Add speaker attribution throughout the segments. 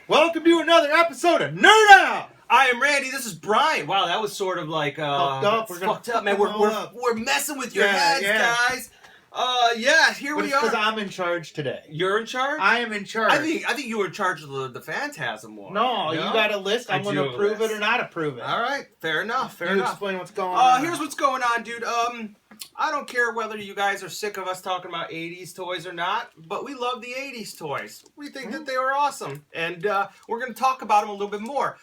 Speaker 1: Welcome to another episode of Nerd Out!
Speaker 2: I am Randy, this is Brian. Wow, that was sort of like,
Speaker 1: Fucked up. We're
Speaker 2: fucked up, man. We're messing with your heads, guys. Here we are.
Speaker 1: Because I'm in charge today.
Speaker 2: You're in charge?
Speaker 1: I am in charge.
Speaker 2: I think you were in charge of the Phantasm one.
Speaker 1: No, you got a list. I'm going to approve it or not approve it.
Speaker 2: All right, fair enough. Fair enough.
Speaker 1: Explain what's going on.
Speaker 2: Here's what's going on, dude. I don't care whether you guys are sick of us talking about 80s toys or not, but we love the 80s toys. We think that they were awesome, and we're going to talk about them a little bit more.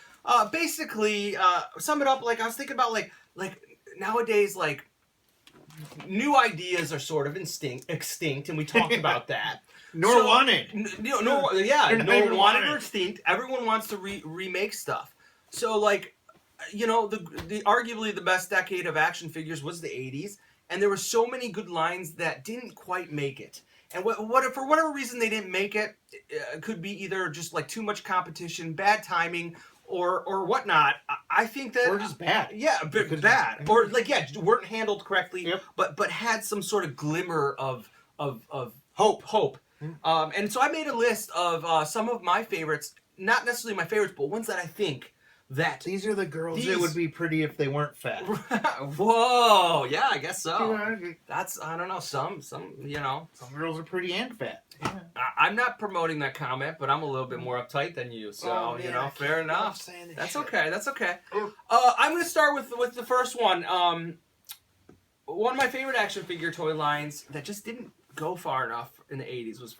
Speaker 2: Basically, sum it up, like I was thinking about, like nowadays, like new ideas are sort of extinct, and we talked about that.
Speaker 1: Nor wanted.
Speaker 2: Nor wanted or extinct. Everyone wants to remake stuff. So, like, you know, the arguably the best decade of action figures was the 80s, and there were so many good lines that didn't quite make it. And for whatever reason they didn't make it, it could be either just like too much competition, bad timing, or whatnot. I think that,
Speaker 1: or just bad.
Speaker 2: Yeah, bad. Or like, yeah, weren't handled correctly.
Speaker 1: Yep.
Speaker 2: But had some sort of glimmer of
Speaker 1: hope.
Speaker 2: And so I made a list of some of my favorites, not necessarily my favorites, but ones that I think that
Speaker 1: these are the girls that would be pretty if they weren't fat.
Speaker 2: Whoa, yeah, I guess so.
Speaker 1: Yeah.
Speaker 2: That's, I don't know, some, you know.
Speaker 1: Some girls are pretty and fat. Yeah.
Speaker 2: I'm not promoting that comment, but I'm a little bit more uptight than you, so, you know, fair enough. That's okay, that's okay. I'm going to start with the first one. One of my favorite action figure toy lines that just didn't go far enough in the 80s was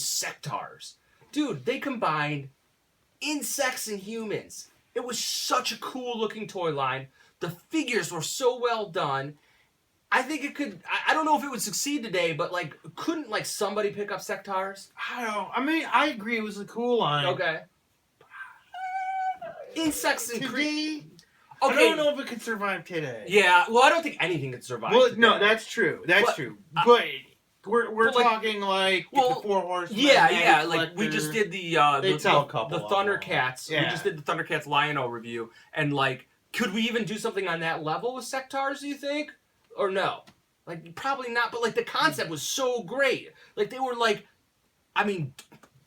Speaker 2: Sectars. Dude, they combined insects and humans. It was such a cool looking toy line. The figures were so well done. I think it could, I don't know if it would succeed today, but like, couldn't like somebody pick up Sectars?
Speaker 1: I agree, it was a cool line.
Speaker 2: Okay. Insects and
Speaker 1: Okay.
Speaker 2: I
Speaker 1: don't know if it could survive today.
Speaker 2: Yeah, well, I don't think anything could survive today.
Speaker 1: No, that's true. That's true. But we're talking like the Four Horsemen.
Speaker 2: Yeah, like we just did the
Speaker 1: Thundercats.
Speaker 2: Yeah. We just did the Thundercats Lion-O review, and like, could we even do something on that level with Sectars, do you think? Or no? Like, probably not, but like the concept was so great. Like, they were like, I mean,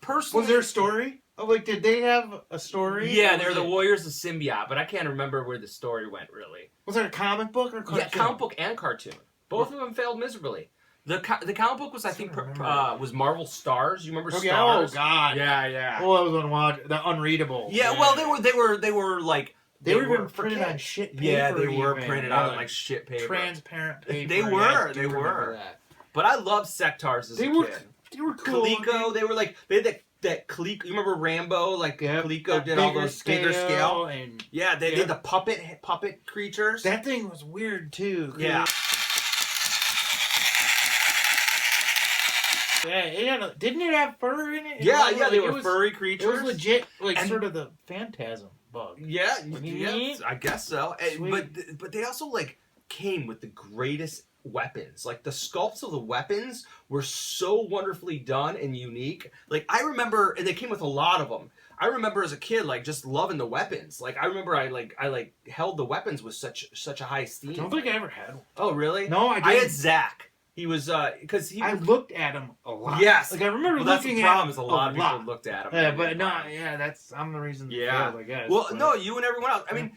Speaker 2: personally...
Speaker 1: Was there a story? Oh, like, did they have a story?
Speaker 2: Yeah, they're the Warriors of Symbiote, but I can't remember where the story went, really.
Speaker 1: Was there a comic book or cartoon?
Speaker 2: Yeah, comic book and cartoon. Both of them failed miserably. The comic book was, I think, was Marvel Stars. You remember Stars?
Speaker 1: Oh, God.
Speaker 2: Yeah.
Speaker 1: Well, I was going to watch the Unreadable.
Speaker 2: Yeah, well, they were like...
Speaker 1: They were even printed on shit paper.
Speaker 2: Yeah, they were printed on like shit paper.
Speaker 1: Transparent paper.
Speaker 2: They were. But I loved Sectars as a kid.
Speaker 1: They were cool.
Speaker 2: Coleco, they were like, they had that Coleco, you remember Rambo? Like, Coleco did all those bigger scale.
Speaker 1: And
Speaker 2: yeah, they did the puppet creatures.
Speaker 1: That thing was weird, too.
Speaker 2: Yeah.
Speaker 1: Yeah, didn't it have fur in it?
Speaker 2: Yeah, they were furry creatures.
Speaker 1: It was legit, sort of the Phantasm bug.
Speaker 2: Yeah, I guess so. But they also, like, came with the greatest weapons. Like, the sculpts of the weapons were so wonderfully done and unique. Like, I remember, and they came with a lot of them. I remember as a kid, like, just loving the weapons. Like, I remember I held the weapons with such a high esteem.
Speaker 1: I don't think I ever had one.
Speaker 2: Oh, really?
Speaker 1: No, I didn't.
Speaker 2: I had Zach. He was, because he...
Speaker 1: I looked at him a lot.
Speaker 2: Yes.
Speaker 1: Like, I remember
Speaker 2: looking at him. That's the problem, is a lot of people looked at him.
Speaker 1: Yeah, but no, I'm the reason they failed, I guess.
Speaker 2: Well, no, you and everyone else. I mean,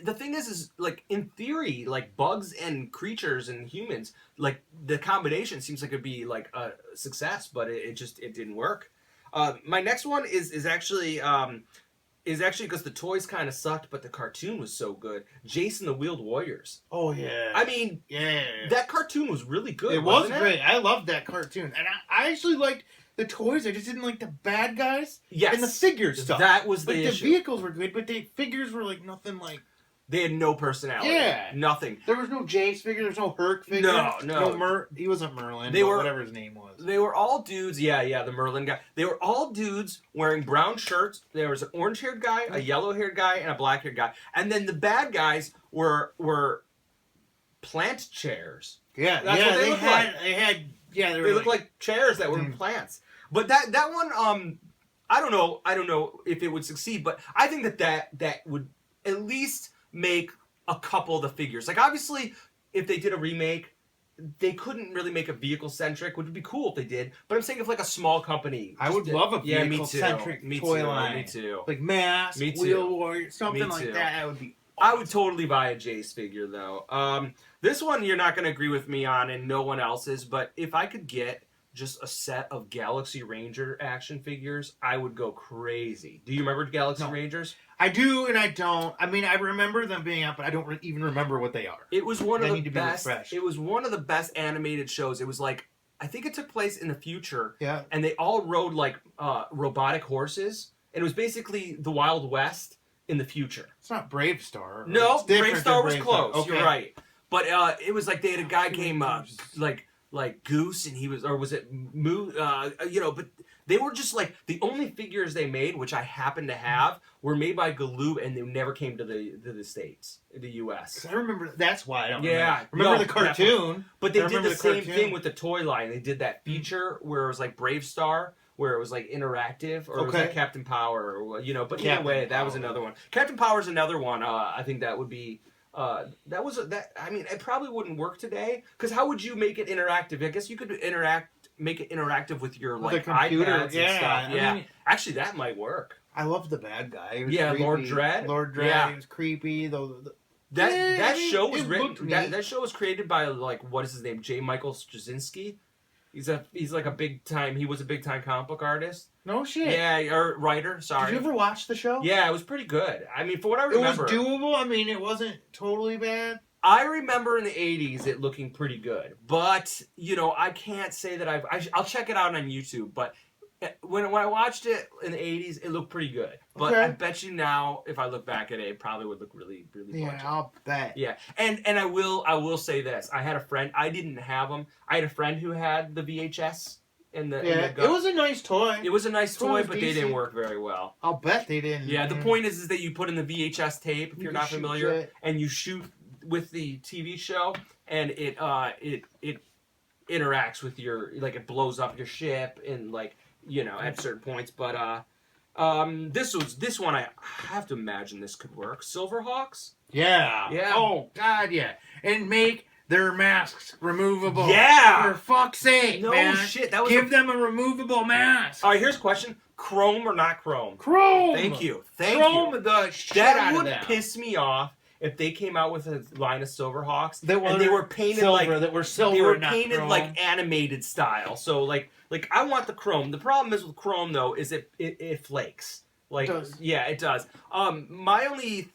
Speaker 2: the thing is, like, in theory, like, bugs and creatures and humans, like, the combination seems like it'd be, like, a success, but it didn't work. My next one is actually because the toys kind of sucked, but the cartoon was so good. Jason the Wheeled Warriors.
Speaker 1: Oh, yeah.
Speaker 2: I mean, that cartoon was really good.
Speaker 1: It was great. I loved that cartoon. And I actually liked the toys. I just didn't like the bad guys.
Speaker 2: Yes.
Speaker 1: And the figure stuff.
Speaker 2: That was the issue.
Speaker 1: The vehicles were good, but the figures were like nothing like...
Speaker 2: They had no personality.
Speaker 1: Yeah.
Speaker 2: Nothing.
Speaker 1: There was no Jace figure. There was no Herc figure.
Speaker 2: No.
Speaker 1: He wasn't Merlin. Whatever his name was.
Speaker 2: They were all dudes. Yeah, the Merlin guy. They were all dudes wearing brown shirts. There was an orange-haired guy, a yellow-haired guy, and a black-haired guy. And then the bad guys were plant chairs.
Speaker 1: Yeah,
Speaker 2: that's what they looked like.
Speaker 1: They
Speaker 2: looked like chairs that were plants. But that one, I don't know if it would succeed, but I think that would at least make a couple of the figures. Like, obviously, if they did a remake, they couldn't really make a vehicle centric, which would be cool if they did. But I'm saying if like a small company,
Speaker 1: I would love a
Speaker 2: yeah,
Speaker 1: vehicle centric toy line.
Speaker 2: Me too.
Speaker 1: Like Mask,
Speaker 2: Me too.
Speaker 1: Wheel Warrior, something
Speaker 2: Me
Speaker 1: like
Speaker 2: too.
Speaker 1: that. That would be.
Speaker 2: I would totally buy a Jace figure though. This one you're not going to agree with me on, and no one else is. But if I could get just a set of Galaxy Ranger action figures, I would go crazy. Do you remember Galaxy Rangers?
Speaker 1: I do and I don't. I mean, I remember them being out, but I don't even remember what they are.
Speaker 2: It was one of
Speaker 1: They
Speaker 2: the
Speaker 1: need to be
Speaker 2: best.
Speaker 1: refreshed.
Speaker 2: It was one of the best animated shows. It was like, I think it took place in the future.
Speaker 1: Yeah.
Speaker 2: And they all rode like robotic horses, and it was basically the Wild West in the future.
Speaker 1: It's not Brave Star.
Speaker 2: No,
Speaker 1: It's different
Speaker 2: Brave Star
Speaker 1: than
Speaker 2: was
Speaker 1: Brave
Speaker 2: close.
Speaker 1: Okay.
Speaker 2: You're right. But it was like they had a guy came like Goose, and he was, or was it Moo? You know, but they were just like the only figures they made, which I happen to have, were made by Galoob, and they never came to the States, the U.S.
Speaker 1: I remember. That's why I don't.
Speaker 2: Yeah,
Speaker 1: remember
Speaker 2: no,
Speaker 1: the cartoon.
Speaker 2: But they
Speaker 1: I
Speaker 2: did
Speaker 1: remember
Speaker 2: the same
Speaker 1: cartoon.
Speaker 2: thing with the toy line. They did that feature where it was like Brave Star, where it was like interactive, or it was like Captain Power, or you know. But either way, that was another one. Captain Power is another one. I think that would be. I mean, it probably wouldn't work today, because how would you make it interactive? I guess you could make it interactive with your like
Speaker 1: computer.
Speaker 2: iPads and stuff. Yeah,
Speaker 1: I mean,
Speaker 2: actually, that might work.
Speaker 1: I loved the bad guy. He was
Speaker 2: Yeah,
Speaker 1: creepy.
Speaker 2: Lord Dredd.
Speaker 1: Yeah, he was creepy.
Speaker 2: That show was
Speaker 1: it
Speaker 2: written.
Speaker 1: looked
Speaker 2: That show was created by like, what is his name? J. Michael Straczynski. He's like a big time. He was a big time comic book artist.
Speaker 1: No shit.
Speaker 2: Yeah, or writer. Sorry.
Speaker 1: Did you ever watch the show?
Speaker 2: Yeah, it was pretty good. I mean, for what I remember,
Speaker 1: it was doable. I mean, it wasn't totally bad.
Speaker 2: I remember in the 80s it looking pretty good. But, you know, I can't say that I'll check it out on YouTube. But when I watched it in the 80s, it looked pretty good. But I bet you now, if I look back at it, it probably would look really, really
Speaker 1: Yeah,
Speaker 2: budget.
Speaker 1: I'll bet.
Speaker 2: Yeah, and I will say this. I had a friend. I didn't have them. I had a friend who had the VHS.
Speaker 1: It was a nice toy.
Speaker 2: It was a nice toy, but they
Speaker 1: decent.
Speaker 2: didn't work very well.
Speaker 1: I'll bet they didn't.
Speaker 2: Yeah, the point is that you put in the VHS tape, if you're not familiar, and you shoot with the TV show, and it interacts with your, like, it blows up your ship and, like, you know, at certain points. But this one I have to imagine this could work. Silverhawks?
Speaker 1: Yeah.
Speaker 2: Yeah.
Speaker 1: Oh God, yeah. And make their masks removable.
Speaker 2: Yeah.
Speaker 1: For fuck's sake,
Speaker 2: No
Speaker 1: man.
Speaker 2: shit. That was
Speaker 1: Give them a removable mask.
Speaker 2: All right, here's a question: Chrome or not Chrome?
Speaker 1: Chrome.
Speaker 2: Thank you.
Speaker 1: Chrome the shit
Speaker 2: That
Speaker 1: out
Speaker 2: would
Speaker 1: of them.
Speaker 2: piss me off if they came out with a line of Silverhawks
Speaker 1: That
Speaker 2: and they were painted
Speaker 1: silver, that were silver,
Speaker 2: they were
Speaker 1: not
Speaker 2: painted
Speaker 1: chrome.
Speaker 2: like animated style. So like I want the Chrome. The problem is with Chrome though is it flakes. Like,
Speaker 1: it does.
Speaker 2: Yeah, it does. My only,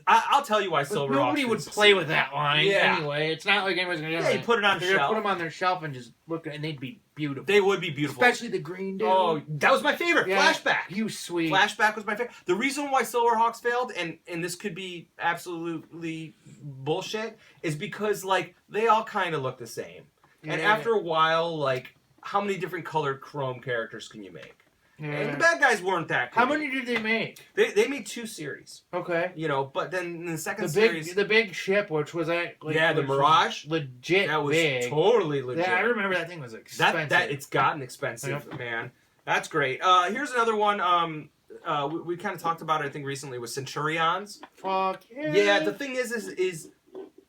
Speaker 2: I'll tell you why Silverhawks.
Speaker 1: Nobody would play with that line anyway. It's not like anyone's gonna do
Speaker 2: Yeah, you put it on the
Speaker 1: They're
Speaker 2: shelf.
Speaker 1: gonna put them on their shelf and just look, and they'd be beautiful.
Speaker 2: They would be beautiful,
Speaker 1: especially the green dude.
Speaker 2: Oh, that was my favorite.
Speaker 1: Yeah,
Speaker 2: Flashback.
Speaker 1: You sweet.
Speaker 2: Flashback was my favorite. The reason why Silverhawks failed, and this could be absolutely bullshit, is because like they all kind of look the same, and after a while, like how many different colored Chrome characters can you make? Yeah. And the bad guys weren't that good.
Speaker 1: How many did they make?
Speaker 2: They made 2 series.
Speaker 1: Okay.
Speaker 2: You know, but then in the second series,
Speaker 1: the big ship, which was like
Speaker 2: the Mirage,
Speaker 1: legit
Speaker 2: that was
Speaker 1: big.
Speaker 2: Totally legit.
Speaker 1: Yeah, I remember that thing was expensive.
Speaker 2: That it's gotten expensive, man. That's great. Here's another one. We kind of talked about it, I think, recently with Centurions.
Speaker 1: Fuck yeah.
Speaker 2: Yeah, the thing is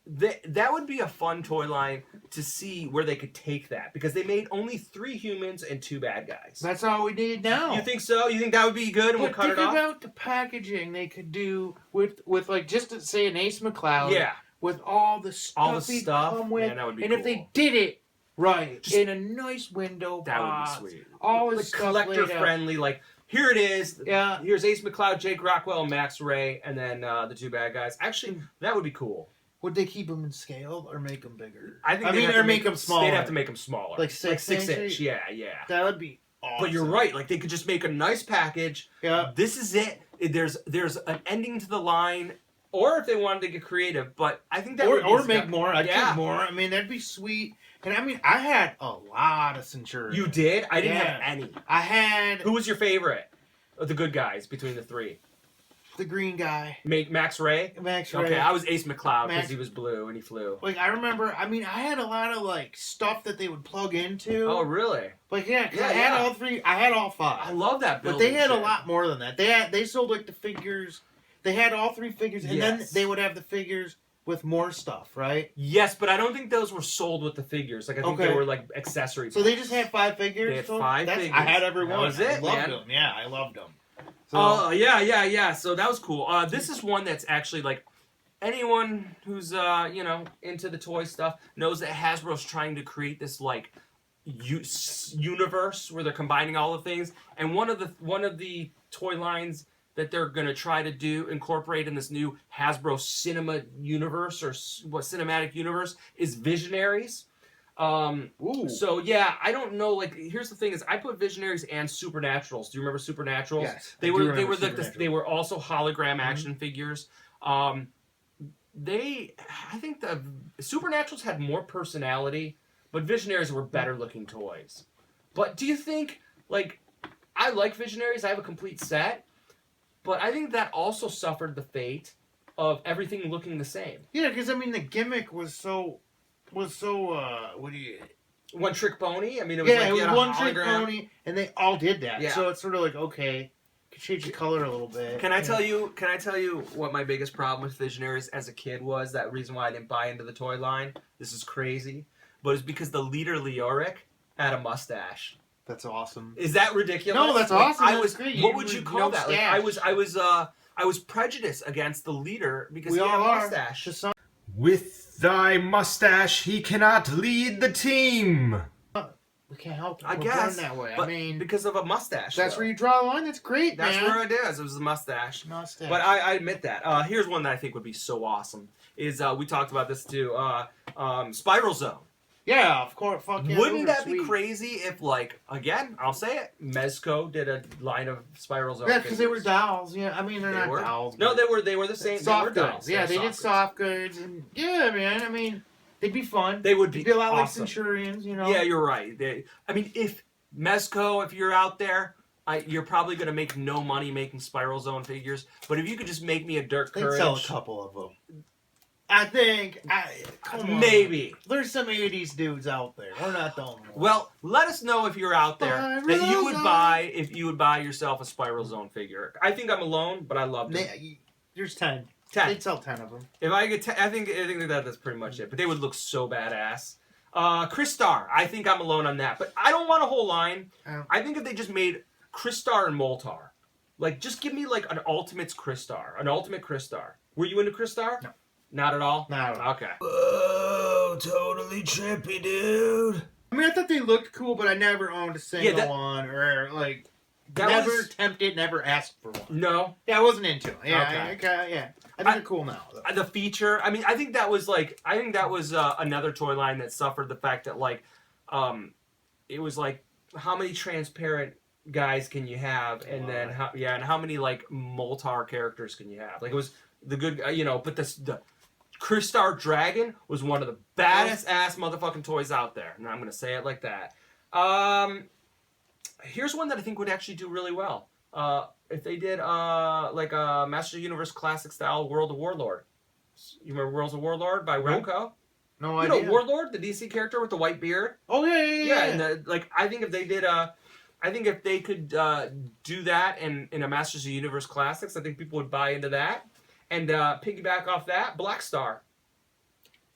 Speaker 2: that would be a fun toy line to see where they could take that, because they made only 3 humans and 2 bad guys.
Speaker 1: That's all we need now.
Speaker 2: You think so? You think that would be good, and we'll cut it off?
Speaker 1: Think about the packaging they could do with like, just to say an Ace McCloud.
Speaker 2: Yeah.
Speaker 1: With all the stuff come with,
Speaker 2: man, that would be
Speaker 1: and
Speaker 2: cool.
Speaker 1: if they did it right, just in a nice window
Speaker 2: that
Speaker 1: box,
Speaker 2: would be sweet.
Speaker 1: All
Speaker 2: like
Speaker 1: the stuff
Speaker 2: collector friendly, like here it is.
Speaker 1: Yeah.
Speaker 2: Here's Ace McCloud, Jake Rockwell, and Max Ray, and then the 2 bad guys. Actually, that would be cool.
Speaker 1: Would they keep them in scale or make them bigger?
Speaker 2: I think
Speaker 1: or make them smaller.
Speaker 2: They'd have to make them smaller,
Speaker 1: like 6
Speaker 2: inch. Yeah.
Speaker 1: That would be awesome.
Speaker 2: But you're right. Like they could just make a nice package.
Speaker 1: Yeah.
Speaker 2: This is it. There's an ending to the line, or if they wanted to get creative. But I think that
Speaker 1: or make more. I'd
Speaker 2: yeah.
Speaker 1: take more. I mean, that'd be sweet. And I mean, I had a lot of Centurions.
Speaker 2: You did? I didn't have any.
Speaker 1: I had.
Speaker 2: Who was your favorite of the good guys between the 3?
Speaker 1: The green guy.
Speaker 2: Max Ray?
Speaker 1: Max Ray.
Speaker 2: Okay, I was Ace McCloud because he was blue and he flew.
Speaker 1: Like, I remember, I mean, I had a lot of, like, stuff that they would plug into.
Speaker 2: Oh, really?
Speaker 1: Like, yeah, because I had all 3, I had all 5.
Speaker 2: I love that building.
Speaker 1: But they had a lot more than that. They sold, like, the figures. They had all 3 figures, and then they would have the figures with more stuff, right?
Speaker 2: Yes, but I don't think those were sold with the figures. Like I think they were like accessories.
Speaker 1: So they just had 5 figures.
Speaker 2: They had 5 figures.
Speaker 1: I had every one.
Speaker 2: That was it,
Speaker 1: I loved
Speaker 2: man.
Speaker 1: them. Yeah, I loved them.
Speaker 2: Oh, yeah. So that was cool. This is one that's actually like anyone who's into the toy stuff knows that Hasbro's trying to create this like universe where they're combining all the things. And one of the toy lines that they're gonna try to incorporate in this new Hasbro cinema universe or cinematic universe is Visionaries. So yeah, I don't know. Like, here's the thing: is I put Visionaries and Supernaturals. Do you remember Supernaturals?
Speaker 1: Yes,
Speaker 2: they were also hologram action figures. I think the Supernaturals had more personality, but Visionaries were better looking toys. But do you think, like, I like Visionaries? I have a complete set, but I think that also suffered the fate of everything looking the same.
Speaker 1: Yeah, because I mean the gimmick was so what do you?
Speaker 2: One trick pony. I mean, it was like
Speaker 1: it was
Speaker 2: you had
Speaker 1: one
Speaker 2: a
Speaker 1: trick
Speaker 2: hologram.
Speaker 1: pony, and they all did that.
Speaker 2: Yeah.
Speaker 1: So it's sort of like, okay, can change the color a little bit.
Speaker 2: Can I tell you what my biggest problem with Visionaries as a kid was? That reason why I didn't buy into the toy line. This is crazy, but it's because the leader Leoric had a mustache.
Speaker 1: That's awesome.
Speaker 2: Is that ridiculous?
Speaker 1: No, that's awesome.
Speaker 2: That's
Speaker 1: great.
Speaker 2: What would you call that? Like, I was prejudiced against the leader because he had a mustache.
Speaker 3: With thy mustache, he cannot lead the team.
Speaker 1: We can't help it.
Speaker 2: I
Speaker 1: We're
Speaker 2: guess
Speaker 1: born that way.
Speaker 2: But
Speaker 1: I mean,
Speaker 2: because of a mustache.
Speaker 1: that's
Speaker 2: though.
Speaker 1: where you draw the line. That's great,
Speaker 2: That's
Speaker 1: man.
Speaker 2: where it is. It was the mustache.
Speaker 1: Mustache.
Speaker 2: But I admit that. Here's one that I think would be so awesome. Is we talked about this too. Spiral Zone.
Speaker 1: Yeah, of course. Fuck yeah.
Speaker 2: Wouldn't
Speaker 1: those are
Speaker 2: that be
Speaker 1: sweet.
Speaker 2: crazy if, like, again, I'll say it, Mezco did a line of Spiral Zone.
Speaker 1: Yeah, because they were
Speaker 2: figures.
Speaker 1: dolls. Yeah, I mean they're not
Speaker 2: were?
Speaker 1: dolls.
Speaker 2: No,
Speaker 1: but
Speaker 2: they were the same.
Speaker 1: soft
Speaker 2: they were
Speaker 1: goods.
Speaker 2: dolls.
Speaker 1: Yeah, they did
Speaker 2: goods.
Speaker 1: soft goods, and yeah, man. I mean, they'd be fun.
Speaker 2: They would be
Speaker 1: They'd be a lot
Speaker 2: awesome.
Speaker 1: like Centurions, you know.
Speaker 2: Yeah, you're right. I mean, if Mezco, if you're out there, you're probably going to make no money making Spiral Zone figures. But if you could just make me a Dirk
Speaker 1: They'd
Speaker 2: Courage,
Speaker 1: sell a couple of them. I think. Come on.
Speaker 2: maybe.
Speaker 1: There's some 80s dudes out there. We're not the only ones.
Speaker 2: Well, let us know if you're out there that you would buy yourself a Spiral Zone figure. I think I'm alone, but I love them.
Speaker 1: There's 10.
Speaker 2: 10.
Speaker 1: They'd sell 10 of them.
Speaker 2: If I get, I think that's pretty much it. But they would look so badass. Crystar, I think I'm alone on that. But I don't want a whole line. I think if they just made Crystar and Moltar, like just give me like an ultimate Crystar. Were you into Crystar?
Speaker 1: No.
Speaker 2: Not at all?
Speaker 1: Not at all.
Speaker 2: Okay.
Speaker 3: Whoa, totally trippy, dude.
Speaker 1: I mean, I thought they looked cool, but I never owned a single one, or like never tempted, never asked for one.
Speaker 2: No.
Speaker 1: Yeah, I wasn't into it. Yeah,
Speaker 2: Okay.
Speaker 1: yeah. I think they're cool now. Though.
Speaker 2: The feature, I mean, I think that was another toy line that suffered the fact that like, it was like, how many transparent guys can you have, and then how many like Moltar characters can you have? Like it was the good, but the Crystar Dragon was one of the baddest ass motherfucking toys out there, and I'm gonna say it like that. Here's one that I think would actually do really well. If they did like a Master of the Universe classic style World of Warlord. You remember Worlds of Warlord by Remco?
Speaker 1: No idea.
Speaker 2: You know Warlord, the DC character with the white beard?
Speaker 1: Oh yeah.
Speaker 2: And I think if they did I think if they could do that in a Masters of the Universe Classics, I think people would buy into that. And piggyback off that, Black Star.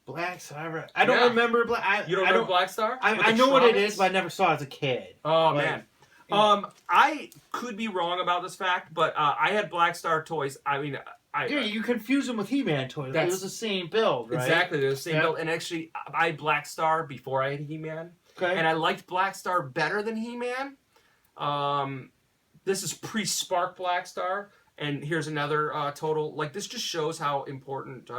Speaker 1: Black Star. I don't remember Black.
Speaker 2: You don't remember Black Star?
Speaker 1: I know what it is, but I never saw it as a kid.
Speaker 2: Oh man. I could be wrong about this fact, but I had Black Star toys. I mean,
Speaker 1: you confuse them with He-Man toys. It was the same build, right?
Speaker 2: Exactly, they were the same build. And actually, I had Black Star before I had He-Man.
Speaker 1: Okay.
Speaker 2: And I liked Black Star better than He-Man. This is pre-Spark Black Star. And here's another total. Like, this just shows how important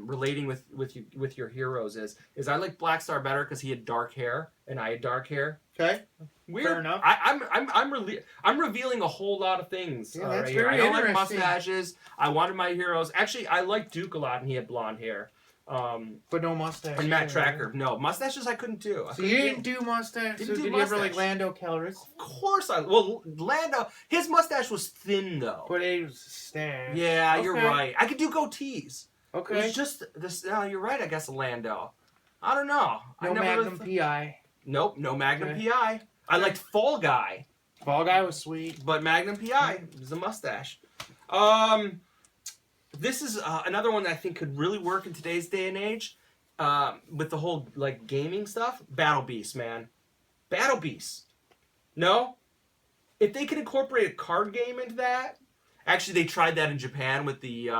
Speaker 2: relating with your heroes is. I like Black Star better because he had dark hair and I had dark hair.
Speaker 1: Okay.
Speaker 2: Weird.
Speaker 1: Fair enough.
Speaker 2: I'm revealing a whole lot of things.
Speaker 1: Yeah, that's
Speaker 2: right here.
Speaker 1: very
Speaker 2: I don't like
Speaker 1: interesting.
Speaker 2: mustaches. I wanted my heroes. Actually, I liked Duke a lot, and he had blonde hair.
Speaker 1: But no mustache.
Speaker 2: And Matt Tracker. No, mustaches I couldn't do.
Speaker 1: So you didn't do mustache?
Speaker 2: Didn't do
Speaker 1: did you ever like
Speaker 2: mustache.
Speaker 1: Lando Calriss?
Speaker 2: Of course Lando, his mustache was thin though.
Speaker 1: But it was stash.
Speaker 2: Yeah, you're right. I could do goatees.
Speaker 1: Okay.
Speaker 2: It's just this. You're right. I guess Lando. I don't know.
Speaker 1: No Magnum PI.
Speaker 2: Nope, no Magnum
Speaker 1: Okay.
Speaker 2: PI. I liked Fall Guy.
Speaker 1: Fall Guy was sweet.
Speaker 2: But Magnum PI is a mustache. this is another one that I think could really work in today's day and age with the whole like gaming stuff. Battle Beast, man. Battle Beast. No? If they could incorporate a card game into that. Actually, they tried that in Japan with the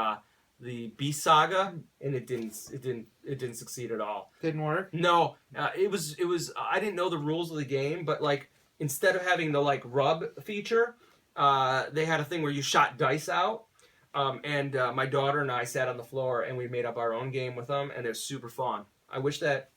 Speaker 2: Beast Saga, and it didn't succeed at all.
Speaker 1: Didn't work?
Speaker 2: No. It was I didn't know the rules of the game, but like instead of having the like rub feature, they had a thing where you shot dice out. And my daughter and I sat on the floor and we made up our own game with them, and it was super fun. I wish that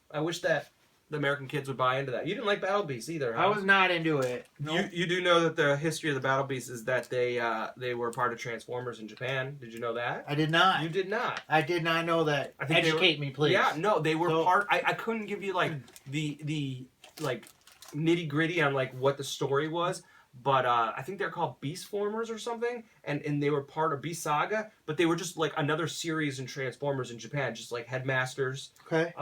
Speaker 2: the American kids would buy into that. You didn't like Battle Beasts either, huh?
Speaker 1: I was not into it. Nope.
Speaker 2: You do know that the history of the Battle Beasts is that they were part of Transformers in Japan. Did you know that?
Speaker 1: I did not.
Speaker 2: You did not.
Speaker 1: I did not know that.
Speaker 2: I think
Speaker 1: Educate me, please.
Speaker 2: Yeah, no, they were part. I couldn't give you like the like nitty gritty on like what the story was. But I think they're called Beast Formers or something, and they were part of Beast Saga, but they were just like another series in Transformers in Japan, just like Headmasters,
Speaker 1: okay,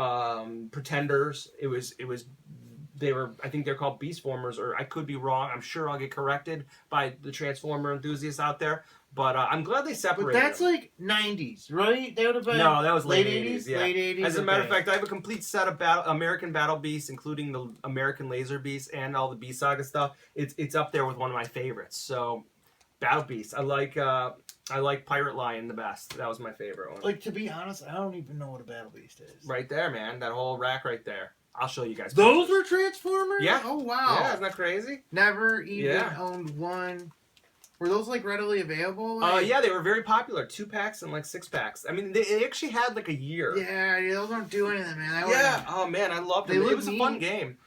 Speaker 2: Pretenders. I think they're called Beast Formers, or I could be wrong. I'm sure I'll get corrected by the Transformer enthusiasts out there. But I'm glad they separated.
Speaker 1: But that's
Speaker 2: them.
Speaker 1: like 90s, right? That would have been
Speaker 2: no, that was late 80s. Yeah.
Speaker 1: Late 80s.
Speaker 2: As a matter of fact, I have a complete set of American Battle Beasts, including the American Laser Beasts and all the Beast Saga stuff. It's up there with one of my favorites. So, Battle Beasts. I like Pirate Lion the best. That was my favorite one.
Speaker 1: Like, to be honest, I don't even know what a Battle Beast is.
Speaker 2: Right there, man. That whole rack right there. I'll show you guys.
Speaker 1: Those were Transformers?
Speaker 2: Yeah.
Speaker 1: Oh wow.
Speaker 2: Yeah, isn't that crazy?
Speaker 1: Never even owned one. Were those like readily available? Like?
Speaker 2: Yeah, they were very popular. 2-packs and like 6-packs. I mean, they actually had like a year.
Speaker 1: Yeah, those don't do anything, man.
Speaker 2: Oh man, I loved them. It was a fun game.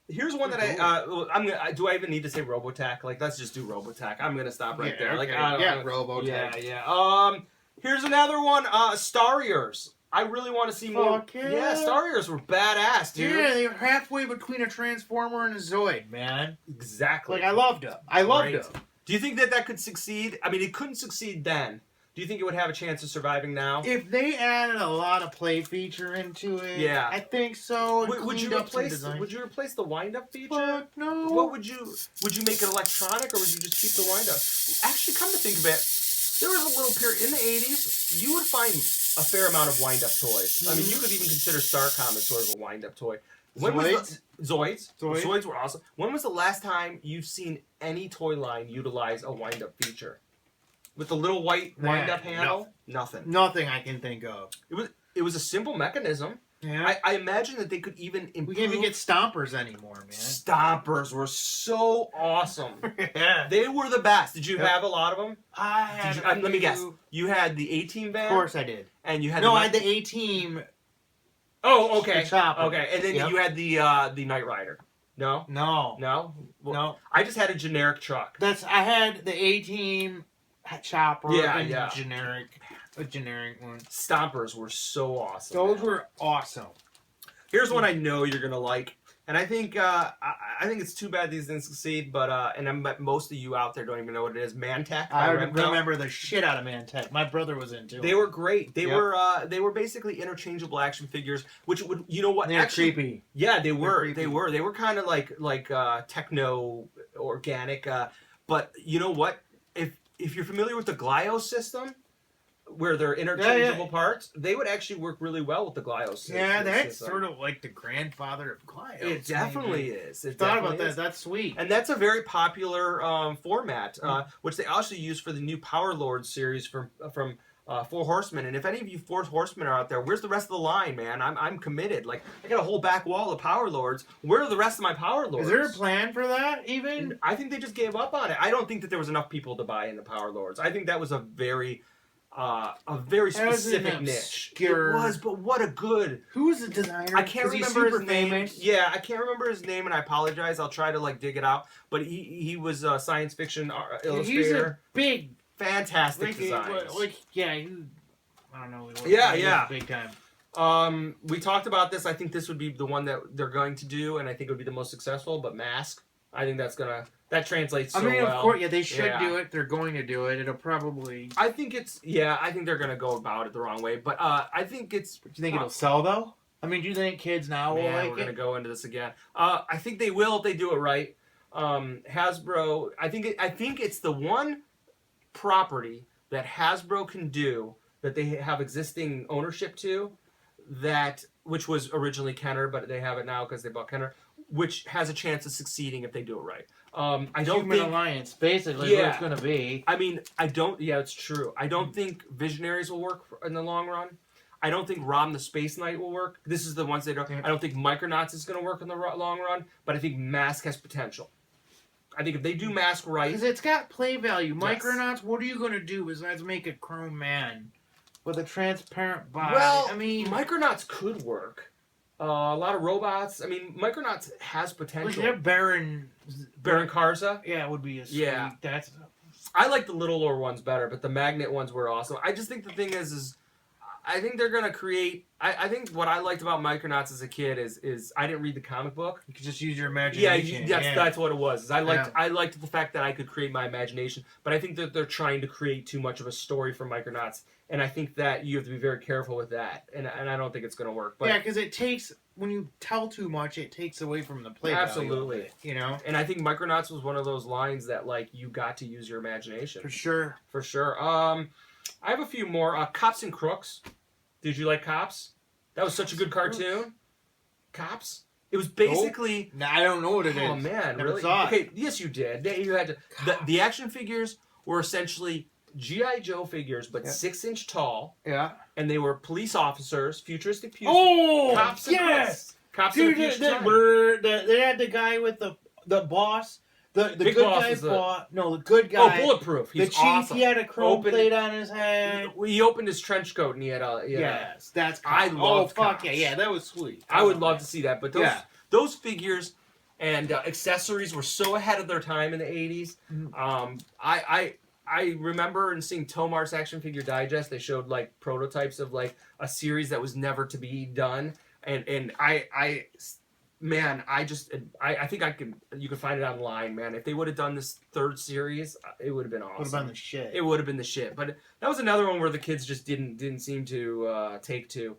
Speaker 2: Here's one that I'm gonna. Do I even need to say Robotech? Like, let's just do Robotech. I'm gonna stop right there.
Speaker 1: Okay.
Speaker 2: Like,
Speaker 1: Robotech.
Speaker 2: Yeah. Here's another one. Starriers. I really want to see more. Yeah, Starriers were badass, dude.
Speaker 1: Yeah, they were halfway between a Transformer and a Zoid, man.
Speaker 2: Exactly.
Speaker 1: Like, I loved them. I loved them.
Speaker 2: Do you think that could succeed? I mean, it couldn't succeed then. Do you think it would have a chance of surviving now?
Speaker 1: If they added a lot of play feature into it,
Speaker 2: yeah,
Speaker 1: I think so.
Speaker 2: Would you replace the wind-up feature?
Speaker 1: Fuck no.
Speaker 2: What would you make it electronic, or would you just keep the wind-up? Actually, come to think of it, there was a little period in the 80s. You would find a fair amount of wind-up toys. I mean, you could even consider Starcom as sort of a wind-up toy. Zoids were awesome. When was the last time you've seen any toy line utilize a wind-up feature? With the little white wind-up handle? Nothing.
Speaker 1: Nothing I can think of.
Speaker 2: It was a simple mechanism.
Speaker 1: Yeah.
Speaker 2: I imagine that they could even improve.
Speaker 1: We can't even get Stompers anymore, man.
Speaker 2: Stompers were so awesome.
Speaker 1: Yeah.
Speaker 2: They were the best. Did you have a lot of them?
Speaker 1: I had
Speaker 2: let me guess. You had the A-Team van?
Speaker 1: Of course I did.
Speaker 2: And you had
Speaker 1: I had the A-Team.
Speaker 2: Oh, okay.
Speaker 1: The chopper.
Speaker 2: Okay, and then you had the Knight Rider. No?
Speaker 1: No.
Speaker 2: Well,
Speaker 1: no.
Speaker 2: I just had a generic truck.
Speaker 1: I had the A-Team chopper and a generic one.
Speaker 2: Stompers were so awesome.
Speaker 1: Those were awesome.
Speaker 2: Here's one I know you're gonna like, and I think it's too bad these didn't succeed. But and I bet most of you out there don't even know what it is. Mantech.
Speaker 1: I remember the shit out of Mantech. My brother was into.
Speaker 2: They were great. They were basically interchangeable action figures, which would
Speaker 1: They're creepy.
Speaker 2: Yeah, they were. They were kind of like techno organic. But you know what? If you're familiar with the Glio system, where they're interchangeable parts, they would actually work really well with the Glio system.
Speaker 1: Yeah, that's sort of like the grandfather of Glio.
Speaker 2: It definitely is.
Speaker 1: Thought about that. That's sweet.
Speaker 2: And that's a very popular format, which they also use for the new Power Lord series from Four Horsemen. And if any of you Four Horsemen are out there, where's the rest of the line, man? I'm committed. Like, I got a whole back wall of Power Lords. Where are the rest of my Power Lords?
Speaker 1: Is there a plan for that, even?
Speaker 2: I think they just gave up on it. I don't think that there was enough people to buy into Power Lords. I think that was a very specific niche. It was, but what a good.
Speaker 1: Who was the designer?
Speaker 2: I can't remember his name. Yeah, I can't remember his name, and I apologize. I'll try to dig it out. But he was a science fiction illustrator. He's a
Speaker 1: big,
Speaker 2: fantastic design.
Speaker 1: I don't know.
Speaker 2: Yeah.
Speaker 1: Big time.
Speaker 2: We talked about this. I think this would be the one that they're going to do, and I think it would be the most successful. But Mask, I think that translates so well.
Speaker 1: Of course, they should do it. They're going to do it. It'll probably.
Speaker 2: I think they're going to go about it the wrong way. But I think it's.
Speaker 1: Do you think it'll sell though? I mean, do you think kids now will like it?
Speaker 2: We're going to go into this again. I think they will if they do it right. Hasbro. I think it's the one property that Hasbro can do that they have existing ownership to, that which was originally Kenner, but they have it now because they bought Kenner, which has a chance of succeeding if they do it right. I don't
Speaker 1: Human
Speaker 2: think
Speaker 1: Alliance, basically, what it's going to be.
Speaker 2: I mean, I don't. Yeah, it's true. I don't think Visionaries will work in the long run. I don't think Rom the Space Knight will work. This is the ones they don't. I don't think Micronauts is going to work in the long run, but I think Mask has potential. I think if they do Mask right,
Speaker 1: because it's got play value.
Speaker 2: Yes.
Speaker 1: Micronauts, what are you going to do besides make a chrome man with a transparent body?
Speaker 2: well,
Speaker 1: I mean,
Speaker 2: Micronauts could work. A lot of robots. I mean, Micronauts has potential.
Speaker 1: like
Speaker 2: Baron Karza.
Speaker 1: Yeah, it would be a sweet.
Speaker 2: Yeah.
Speaker 1: That's.
Speaker 2: I like the littler ones better, but the magnet ones were awesome. I just think the thing is I think they're gonna create. I think what I liked about Micronauts as a kid is I didn't read the comic book.
Speaker 1: You could just use your imagination.
Speaker 2: That's what it was. I liked the fact that I could create my imagination, but I think that they're trying to create too much of a story for Micronauts, and I think that you have to be very careful with that, and I don't think it's gonna work. But
Speaker 1: yeah, because it takes when you tell too much, it takes away from the play.
Speaker 2: Absolutely,
Speaker 1: value of it, you know.
Speaker 2: And I think Micronauts was one of those lines that like you got to use your imagination
Speaker 1: For sure.
Speaker 2: for sure. I have a few more. Cops and Crooks. Did you like Cops? That was such a good cartoon. Cops. It was basically.
Speaker 1: No, I don't know what it is.
Speaker 2: Oh man,
Speaker 1: Never
Speaker 2: really?
Speaker 1: saw it.
Speaker 2: Okay, yes, you did. You had to. The action figures were essentially GI Joe figures, but 6-inch tall,
Speaker 1: Yeah.
Speaker 2: and they were police officers, futuristic.
Speaker 1: Oh,
Speaker 2: Cops and
Speaker 1: yes.
Speaker 2: Crooks. Cops
Speaker 1: Dude,
Speaker 2: and
Speaker 1: they had the guy with the boss. The
Speaker 2: Big
Speaker 1: good
Speaker 2: Boss
Speaker 1: guy
Speaker 2: was
Speaker 1: boss. No, the good guy.
Speaker 2: Oh, Bulletproof.
Speaker 1: The
Speaker 2: He's
Speaker 1: chief,
Speaker 2: awesome.
Speaker 1: he had a chrome
Speaker 2: Open-
Speaker 1: plate on his head.
Speaker 2: He opened his trench coat and he had a.
Speaker 1: Yes, that's.
Speaker 2: I
Speaker 1: Cops.
Speaker 2: love
Speaker 1: fuck
Speaker 2: Cops.
Speaker 1: yeah, that was sweet.
Speaker 2: I would love to see that, but
Speaker 1: Yeah.
Speaker 2: those figures and accessories were so ahead of their time in the 80s. I remember in seeing Tomar's Action Figure Digest, they showed like prototypes of like a series that was never to be done, and I think you can find it online, man. If they would have done this third series, it would have been awesome.
Speaker 1: Would have been the shit.
Speaker 2: It would have been the shit. But that was another one where the kids just didn't seem to take to.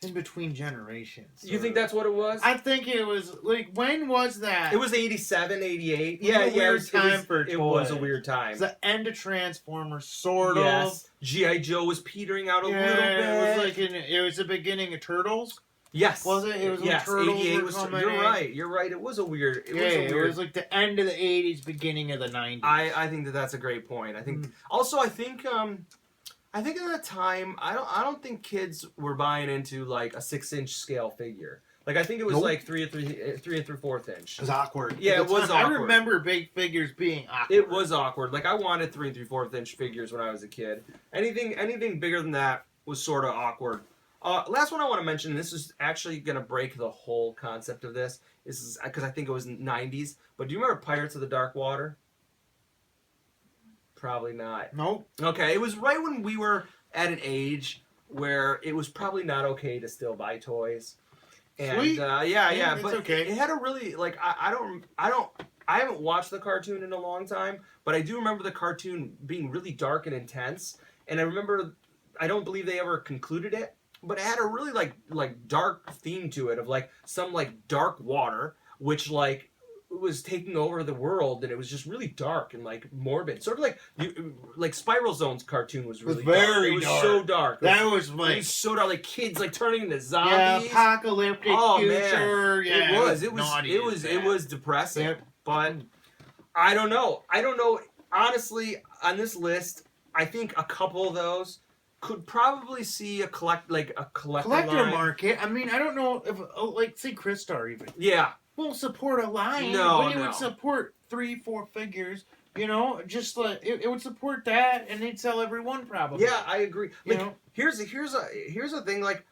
Speaker 1: In between generations.
Speaker 2: You think that's what it was?
Speaker 1: I think it was like, when was that?
Speaker 2: It was 87, 88.
Speaker 1: It was a weird time for
Speaker 2: it was a
Speaker 1: toys.
Speaker 2: weird time.
Speaker 1: It's the end of Transformers, sort
Speaker 2: Yes.
Speaker 1: of.
Speaker 2: G.I. Joe was petering out a little bit.
Speaker 1: It was the beginning of Turtles.
Speaker 2: Yes.
Speaker 1: Was it? It was when
Speaker 2: yes.
Speaker 1: Turtles
Speaker 2: 88
Speaker 1: were
Speaker 2: was.
Speaker 1: coming
Speaker 2: You're
Speaker 1: in.
Speaker 2: right. You're right. It was a weird.
Speaker 1: It was like the end of the 80s, beginning of the 90s.
Speaker 2: I think that's a great point. I think also I think at that time I don't think kids were buying into like a 6-inch scale figure. Like I think it was like 3 and 3/4 inch.
Speaker 1: It was awkward.
Speaker 2: Yeah, it was awkward.
Speaker 1: I remember big figures being awkward.
Speaker 2: It was awkward. Like I wanted 3 and 3/4 inch figures when I was a kid. Anything bigger than that was sort of awkward. Last one I want to mention, and this is actually going to break the whole concept of this, is because I think it was 90s. But do you remember Pirates of the Dark Water? Probably not.
Speaker 1: Nope.
Speaker 2: Okay, it was right when we were at an age where it was probably not okay to still buy toys. And
Speaker 1: Sweet.
Speaker 2: yeah,
Speaker 1: it's
Speaker 2: but
Speaker 1: okay.
Speaker 2: it had a really like I haven't watched the cartoon in a long time, but I do remember the cartoon being really dark and intense. And I remember I don't believe they ever concluded it, but it had a really like dark theme to it of like some like dark water which like was taking over the world, and it was just really dark and like morbid, sort of like Spiral Zone's cartoon was really
Speaker 1: very
Speaker 2: dark. It was
Speaker 1: dark.
Speaker 2: so dark.
Speaker 1: That was
Speaker 2: It
Speaker 1: like
Speaker 2: was so dark, like kids like turning into
Speaker 1: yeah,
Speaker 2: zombies.
Speaker 1: apocalyptic future.
Speaker 2: Man.
Speaker 1: Yeah,
Speaker 2: It was depressing.
Speaker 1: Yep.
Speaker 2: But I don't know. Honestly, on this list, I think a couple of those could probably see a collector line.
Speaker 1: market. I mean, I don't know if like say Crystar even.
Speaker 2: Yeah.
Speaker 1: Won't support a line,
Speaker 2: No,
Speaker 1: but it would support 3-4 figures. You know, just like it would support that, and they'd sell every one probably.
Speaker 2: Yeah, I agree.
Speaker 1: You
Speaker 2: Like,
Speaker 1: know?
Speaker 2: here's a thing. Like,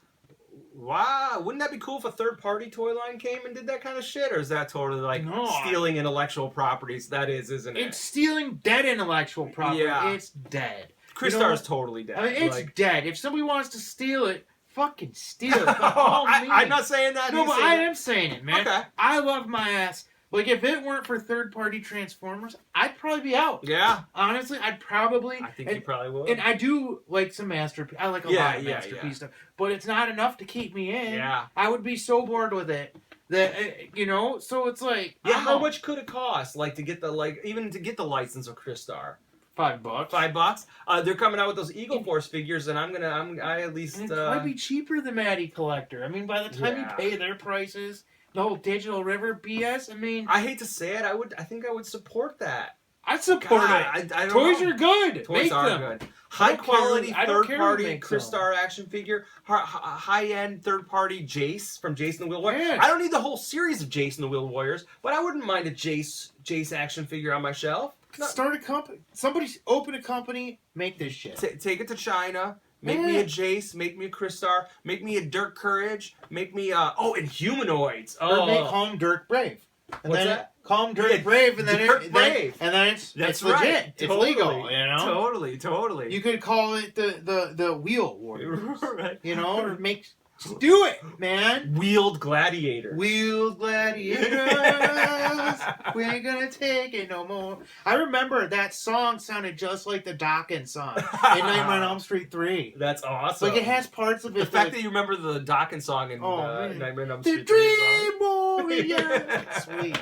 Speaker 2: wow, wouldn't that be cool if a third-party toy line came and did that kind of shit? Or is that totally like stealing intellectual properties? That is, isn't it?
Speaker 1: It's stealing dead intellectual property.
Speaker 2: Yeah.
Speaker 1: It's dead.
Speaker 2: Crystar's totally dead.
Speaker 1: I mean, it's
Speaker 2: like,
Speaker 1: dead. If somebody wants to steal it, fucking steal it. By all means.
Speaker 2: I'm not saying that.
Speaker 1: No,
Speaker 2: He's
Speaker 1: but
Speaker 2: saying
Speaker 1: I
Speaker 2: that.
Speaker 1: am saying it, man.
Speaker 2: Okay.
Speaker 1: I love my ass. Like, if it weren't for third-party Transformers, I'd probably be out.
Speaker 2: Yeah.
Speaker 1: Honestly, I'd probably...
Speaker 2: I think you probably would.
Speaker 1: And I do like some Masterpiece. I like a lot of
Speaker 2: yeah,
Speaker 1: Masterpiece stuff. But it's not enough to keep me in.
Speaker 2: Yeah.
Speaker 1: I would be so bored with it. That, you know? So it's like...
Speaker 2: Yeah,
Speaker 1: I'm
Speaker 2: how
Speaker 1: out.
Speaker 2: much could it cost? Like, to get the, even to get the license of Crystar?
Speaker 1: $5.
Speaker 2: $5. They're coming out with those Eagle Force figures, and I at least.
Speaker 1: It might be cheaper than Matty Collector. I mean, by the time you pay their prices, the whole Digital River BS. I mean,
Speaker 2: I hate to say it, I think I would support that.
Speaker 1: I'd support it.
Speaker 2: I
Speaker 1: Toys are good.
Speaker 2: Toys are good. High quality third party Crystar action figure, high end third party Jace from Jace and the Wheel Warriors.
Speaker 1: Yeah.
Speaker 2: I don't need the whole series of Jace and the Wheel Warriors, but I wouldn't mind a Jace action figure on my shelf. No.
Speaker 1: Start a company. Somebody open a company. Make this shit.
Speaker 2: Take it to China. Make me a Jace. Make me a Crystar. Make me a Dirk Courage. Make me and humanoids.
Speaker 1: Or make Calm Dirk Brave. And
Speaker 2: What's
Speaker 1: then
Speaker 2: that?
Speaker 1: Calm Dirk Brave, and then it's
Speaker 2: That's
Speaker 1: legit.
Speaker 2: right.
Speaker 1: It's legal. You know.
Speaker 2: Totally.
Speaker 1: You could call it the Wheel Warriors.
Speaker 2: Right.
Speaker 1: You know, or just do it, man.
Speaker 2: Wheeled Gladiator.
Speaker 1: Wheeled Gladiators. We ain't gonna take it no more. I remember that song sounded just like the Dawkins song in Nightmare on Elm Street 3.
Speaker 2: That's awesome.
Speaker 1: Like it has parts of it.
Speaker 2: The fact that you remember the Dawkins song in Nightmare on Elm
Speaker 1: The
Speaker 2: Street 3
Speaker 1: Dream Warrior. Sweet.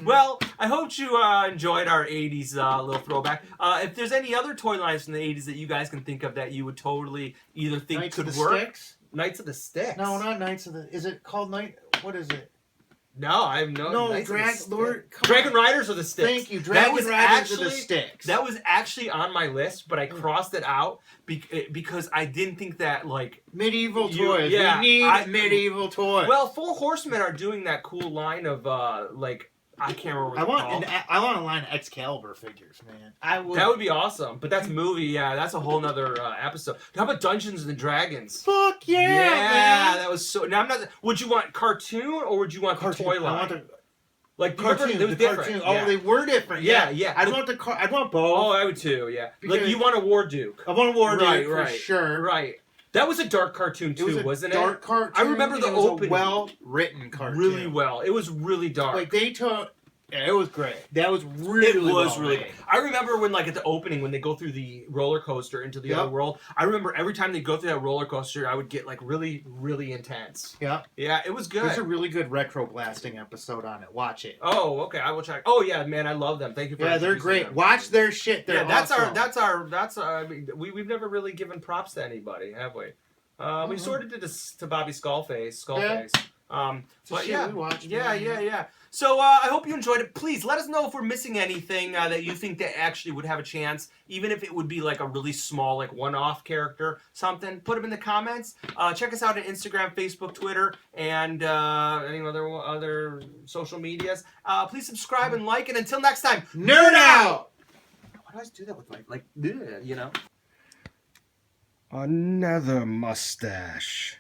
Speaker 2: Well, I hope you enjoyed our 80s little throwback. If there's any other toy lines from the 80s that you guys can think of that you would totally either think
Speaker 1: Knights
Speaker 2: could
Speaker 1: of the
Speaker 2: work.
Speaker 1: Sticks?
Speaker 2: Knights of the Sticks.
Speaker 1: No, not Knights of the. Is it called Night? What is it?
Speaker 2: No, I have no. Dragon Riders of the Sticks.
Speaker 1: Thank you, Dragon Riders of the Sticks.
Speaker 2: That was actually on my list, but I crossed it out because I didn't think that
Speaker 1: medieval toys.
Speaker 2: Yeah,
Speaker 1: we need medieval toys.
Speaker 2: Well, Four Horsemen are doing that cool line of I can't remember what
Speaker 1: I want a line of Excalibur figures, man.
Speaker 2: That would be awesome, but that's movie. Yeah, that's a whole nother episode. How about Dungeons and Dragons?
Speaker 1: Fuck yeah, man.
Speaker 2: That was so. Now I'm not. Would you want cartoon or would you want the toy line?
Speaker 1: I want the
Speaker 2: cartoon. It was different.
Speaker 1: Cartoon. Oh, they were different.
Speaker 2: Yeah.
Speaker 1: I'd want both.
Speaker 2: Oh, I would too. Yeah. Like you want a War Duke.
Speaker 1: I want a War Duke for
Speaker 2: right,
Speaker 1: sure.
Speaker 2: Right. That was a dark cartoon too, wasn't it?
Speaker 1: Dark cartoon.
Speaker 2: I remember the opening.
Speaker 1: Well-written cartoon.
Speaker 2: Really well. It was really dark.
Speaker 1: Like they took. Yeah, it was great. That was really
Speaker 2: really good. I remember when, at the opening, when they go through the roller coaster into the other world, I remember every time they go through that roller coaster, I would get, really, really intense.
Speaker 1: Yeah.
Speaker 2: Yeah, it was good.
Speaker 1: There's a really good retro blasting episode on it. Watch it.
Speaker 2: Oh, okay. I will check. Oh, yeah, man, I love them. Thank you for
Speaker 1: they're great.
Speaker 2: Them.
Speaker 1: Watch their shit. They're
Speaker 2: awesome. I mean, we've never really given props to anybody, have we? We sort of did this to Bobby Skullface. But yeah,
Speaker 1: we watched,
Speaker 2: yeah. So I hope you enjoyed it. Please let us know if we're missing anything that you think that actually would have a chance, even if it would be a really small, one-off character, something. Put them in the comments. Check us out on Instagram, Facebook, Twitter, and any other social medias. Please subscribe and like, and until next time,
Speaker 1: nerd out.
Speaker 2: Why do I do that with my
Speaker 3: Another mustache.